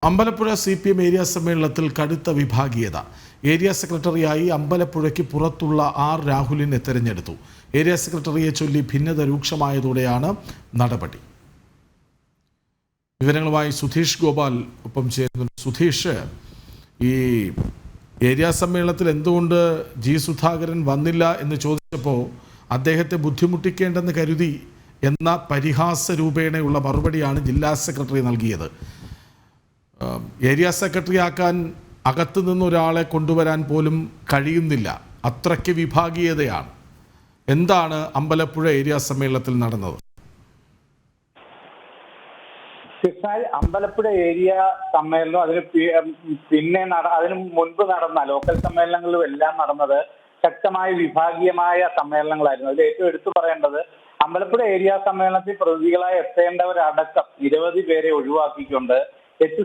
Ambalappuzha CPM area സമ്മേളനത്തിൽ കടുത്ത വിഭാഗീയത. ഏരിയ സെക്രട്ടറിയായി അമ്പലപ്പുഴയ്ക്ക് പുറത്തുള്ള രാഹുലിനെ തെരഞ്ഞെടുത്തു. ഏരിയ സെക്രട്ടറിയെ ചൊല്ലി ഭിന്നത രൂക്ഷമായതോടെയാണ് നടപടി. വിവരങ്ങളുമായി സുധീഷ് ഗോപാൽ ഒപ്പം ചേരുന്നു. സുധീഷ്, ഈ ഏരിയ സമ്മേളനത്തിൽ എന്തുകൊണ്ട് ജി സുധാകരൻ വന്നില്ല എന്ന് ചോദിച്ചപ്പോൾ അദ്ദേഹത്തെ ബുദ്ധിമുട്ടിക്കേണ്ടെന്ന് കരുതി എന്ന പരിഹാസ രൂപേണയുള്ള മറുപടിയാണ് ജില്ലാ സെക്രട്ടറി നൽകിയത്. ഏരിയ സെക്രട്ടറി ആക്കാൻ അകത്തു നിന്നൊരാളെ കൊണ്ടുവരാൻ പോലും കഴിയുന്നില്ല. അത്രയ്ക്ക് വിഭാഗീയതയാണ്. എന്താണ് അമ്പലപ്പുഴ ഏരിയ സമ്മേളനത്തിൽ നടന്നത്? അമ്പലപ്പുഴ ഏരിയ സമ്മേളനം അതിന് മുൻപ് നടന്ന ലോക്കൽ സമ്മേളനങ്ങളിലും എല്ലാം നടന്നത് ശക്തമായ വിഭാഗീയമായ സമ്മേളനങ്ങളായിരുന്നു. അതിൽ ഏറ്റവും എടുത്തു പറയേണ്ടത് അമ്പലപ്പുഴ ഏരിയ സമ്മേളനത്തിൽ പ്രതികളായി എത്തേണ്ടവരടക്കം നിരവധി പേരെ ഒഴിവാക്കിക്കൊണ്ട്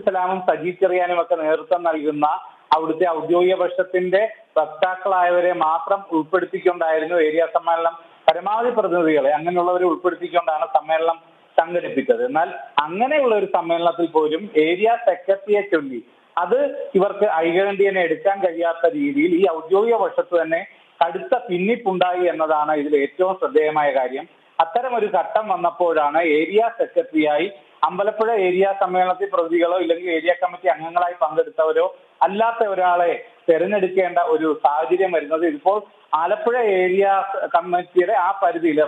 സലാമും സജി ചെറിയാനും ഒക്കെ നേതൃത്വം നൽകുന്ന അവിടുത്തെ ഔദ്യോഗിക പക്ഷത്തിന്റെ വക്താക്കളായവരെ മാത്രം ഉൾപ്പെടുത്തിക്കൊണ്ടായിരുന്നു ഏരിയ സമ്മേളനം. പരമാവധി പ്രതിനിധികളെ അങ്ങനെയുള്ളവരെ ഉൾപ്പെടുത്തിക്കൊണ്ടാണ് സമ്മേളനം സംഘടിപ്പിച്ചത്. എന്നാൽ അങ്ങനെയുള്ള ഒരു സമ്മേളനത്തിൽ പോലും ഏരിയ സെക്രട്ടറിയെ ചൊല്ലി അത് ഇവർക്ക് ഐകകണ്ഠ്യേന എടുക്കാൻ കഴിയാത്ത രീതിയിൽ ഈ ഔദ്യോഗിക പക്ഷത്ത് തന്നെ കടുത്ത ഭിന്നിപ്പുണ്ടായി എന്നതാണ് ഇതിൽ ഏറ്റവും ശ്രദ്ധേയമായ കാര്യം. അത്തരം ഒരു ഘട്ടം വന്നപ്പോഴാണ് ഏരിയ സെക്രട്ടറിയായി അമ്പലപ്പുഴ ഏരിയ സമ്മേളനത്തിൽ പ്രതികളോ ഇല്ലെങ്കിൽ ഏരിയ കമ്മിറ്റി അംഗങ്ങളായി പങ്കെടുത്തവരോ അല്ലാത്ത ഒരാളെ തെരഞ്ഞെടുക്കേണ്ട ഒരു സാഹചര്യം വരുന്നത്. ഇപ്പോൾ ആലപ്പുഴ ഏരിയ കമ്മിറ്റിയുടെ ആ പരിധിയിൽ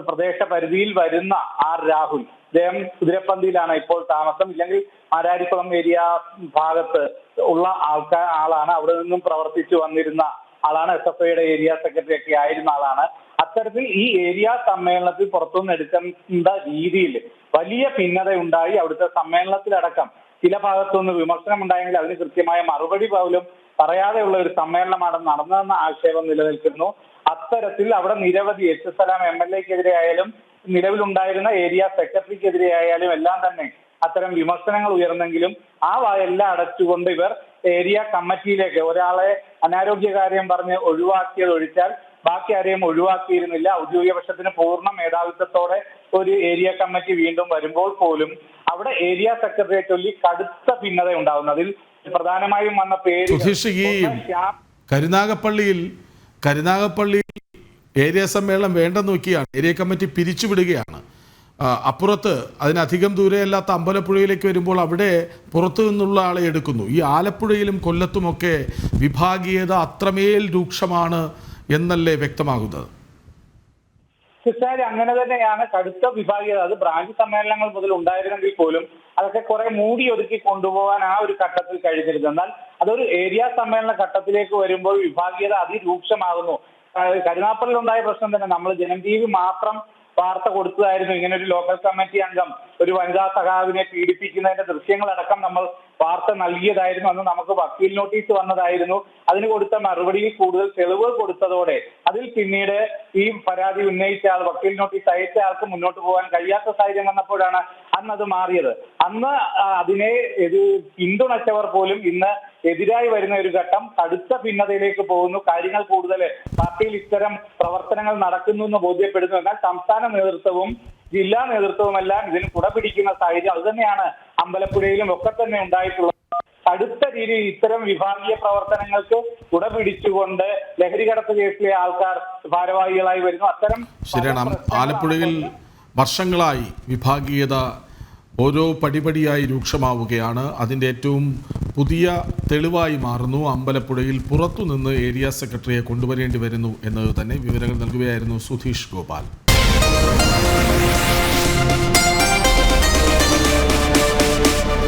പ്രദേശ പരിധിയിൽ വരുന്ന രാഹുൽ, അദ്ദേഹം കുതിരപ്പന്തിയിലാണ് ഇപ്പോൾ താമസം. ഇല്ലെങ്കിൽ മാരാരിക്കുളം ഏരിയ ഭാഗത്ത് ഉള്ള ആളാണ്. അവിടെ നിന്നും പ്രവർത്തിച്ചു വന്നിരുന്ന ആളാണ്. SFIയുടെ ഏരിയ സെക്രട്ടറി ഒക്കെ ആയിരുന്ന ആളാണ്. അത്തരത്തിൽ ഈ ഏരിയ സമ്മേളനത്തിൽ പുറത്തുനിന്ന് എടുക്കേണ്ട രീതിയിൽ വലിയ ഭിന്നത ഉണ്ടായി. അവിടുത്തെ സമ്മേളനത്തിലടക്കം ചില ഭാഗത്തുനിന്ന് വിമർശനം ഉണ്ടായെങ്കിൽ അതിന് കൃത്യമായ മറുപടി പോലും പറയാതെയുള്ള ഒരു സമ്മേളനമാണ് നടന്നതെന്ന ആക്ഷേപം നിലനിൽക്കുന്നു. അത്തരത്തിൽ അവിടെ നിരവധി സലാം MLA-ക്കെതിരെ ആയാലും നിലവിലുണ്ടായിരുന്ന ഏരിയ സെക്രട്ടറിക്കെതിരെ ആയാലും എല്ലാം തന്നെ അത്തരം വിമർശനങ്ങൾ ഉയർന്നെങ്കിലും ആ വായെല്ലാം അടച്ചുകൊണ്ട് ഇവർ ഏരിയ കമ്മിറ്റിയിലേക്ക് ഒരാളെ അനാരോഗ്യകാര്യം പറഞ്ഞ് ഒഴിവാക്കിയത് ഒഴിച്ചാൽ ബാക്കി ആരെയും ഒഴിവാക്കിയിരുന്നില്ല. ഔദ്യോഗിക പക്ഷത്തിന് പൂർണ്ണ മേധാവിത്വത്തോടെ ഒരു ഏരിയ കമ്മിറ്റി വീണ്ടും വരുമ്പോൾ പോലും അവിടെ ഏരിയ സെക്രട്ടറിയെ ചൊല്ലി കടുത്ത ഭിന്നത ഉണ്ടാകുന്നതിൽ പ്രധാനമായും വന്ന പേര് കരുനാഗപ്പള്ളിയിൽ ഏരിയ സമ്മേളനം വേണ്ടെന്ന് നോക്കിയാണ് ഏരിയ കമ്മിറ്റി പിരിച്ചുവിടുകയാണ്. അപ്പുറത്ത് അതിനധികം ദൂരെയല്ലാത്ത അമ്പലപ്പുഴയിലേക്ക് വരുമ്പോൾ അവിടെ പുറത്തു നിന്നുള്ള ആളെ എടുക്കുന്നു. ഈ ആലപ്പുഴയിലും കൊല്ലത്തുമൊക്കെ വിഭാഗീയത അത്രമേൽ രൂക്ഷമാണ് എന്നല്ലേ വ്യക്തമാകുന്നത്? അങ്ങനെ തന്നെയാണ് കടുത്ത വിഭാഗീയത. അത് ബ്രാഞ്ച് സമ്മേളനങ്ങൾ മുതൽ ഉണ്ടായിരുന്നെങ്കിൽ പോലും അതൊക്കെ കുറെ മൂടി ഒതുക്കി കൊണ്ടുപോകാൻ ആ ഒരു ഘട്ടത്തിൽ കഴിഞ്ഞിരുന്നു. എന്നാൽ അതൊരു ഏരിയ സമ്മേളന ഘട്ടത്തിലേക്ക് വരുമ്പോൾ വിഭാഗീയത അതിരൂക്ഷമാകുന്നു. കരുനാഗപ്പള്ളിയിൽ ഉണ്ടായ പ്രശ്നം തന്നെ നമ്മൾ ജനം TV മാത്രം വാർത്ത കൊടുത്തതായിരുന്നു. ഇങ്ങനെ ഒരു ലോക്കൽ കമ്മിറ്റി അംഗം ഒരു വനിതാ സഖാവിനെ പീഡിപ്പിക്കുന്നതിന്റെ ദൃശ്യങ്ങളടക്കം നമ്മൾ വാർത്ത നൽകിയതായിരുന്നു. അന്ന് നമുക്ക് വക്കീൽ നോട്ടീസ് വന്നതായിരുന്നു. അതിന് കൊടുത്ത മറുപടിയിൽ കൂടുതൽ തെളിവുകൾ കൊടുത്തതോടെ അതിൽ പിന്നീട് ഈ പരാതി ഉന്നയിച്ച ആൾ, വക്കീൽ നോട്ടീസ് അയച്ച ആൾക്ക് മുന്നോട്ട് പോകാൻ കഴിയാത്ത സാഹചര്യം വന്നപ്പോഴാണ് അന്ന് അത് മാറിയത്. അന്ന് അതിനെ പിന്തുണച്ചവർ പോലും ഇന്ന് എതിരായി വരുന്ന ഒരു ഘട്ടം കടുത്ത ഭിന്നതയിലേക്ക് പോകുന്നു. കാര്യങ്ങൾ കൂടുതൽ പാർട്ടിയിൽ ഇത്തരം പ്രവർത്തനങ്ങൾ നടക്കുന്നു എന്ന് ബോധ്യപ്പെടുന്നു. എന്നാൽ സംസ്ഥാന നേതൃത്വവും ജില്ലാ നേതൃത്വവുമെല്ലാം ഇതിന് കുടപിടിക്കുന്ന സാഹചര്യം അത് തന്നെയാണ് അമ്പലപ്പുഴയിലും ഒക്കെ തന്നെ ഉണ്ടായിട്ടുള്ളത്. കടുത്ത രീതിയിൽ ഇത്തരം വിഭാഗീയ പ്രവർത്തനങ്ങൾക്ക് കുടപിടിച്ചുകൊണ്ട് ലഹരി കടത്ത് കേസിലെ ആൾക്കാർ ഭാരവാഹികളായി വരുന്നു. അത്തരം ശരിയാണ്. ആലപ്പുഴയിൽ വർഷങ്ങളായി വിഭാഗീയത ഓരോ പടിപടിയായി രൂക്ഷമാവുകയാണ്. അതിൻ്റെ ഏറ്റവും പുതിയ തെളിവായി മാറുന്നു. അമ്പലപ്പുഴയിൽ പുറത്തുനിന്ന് ഏരിയ സെക്രട്ടറിയെ കൊണ്ടുവരേണ്ടി വരുന്നു എന്നത് തന്നെ. വിവരങ്ങൾ നൽകുകയായിരുന്നു സുധീഷ് ഗോപാൽ.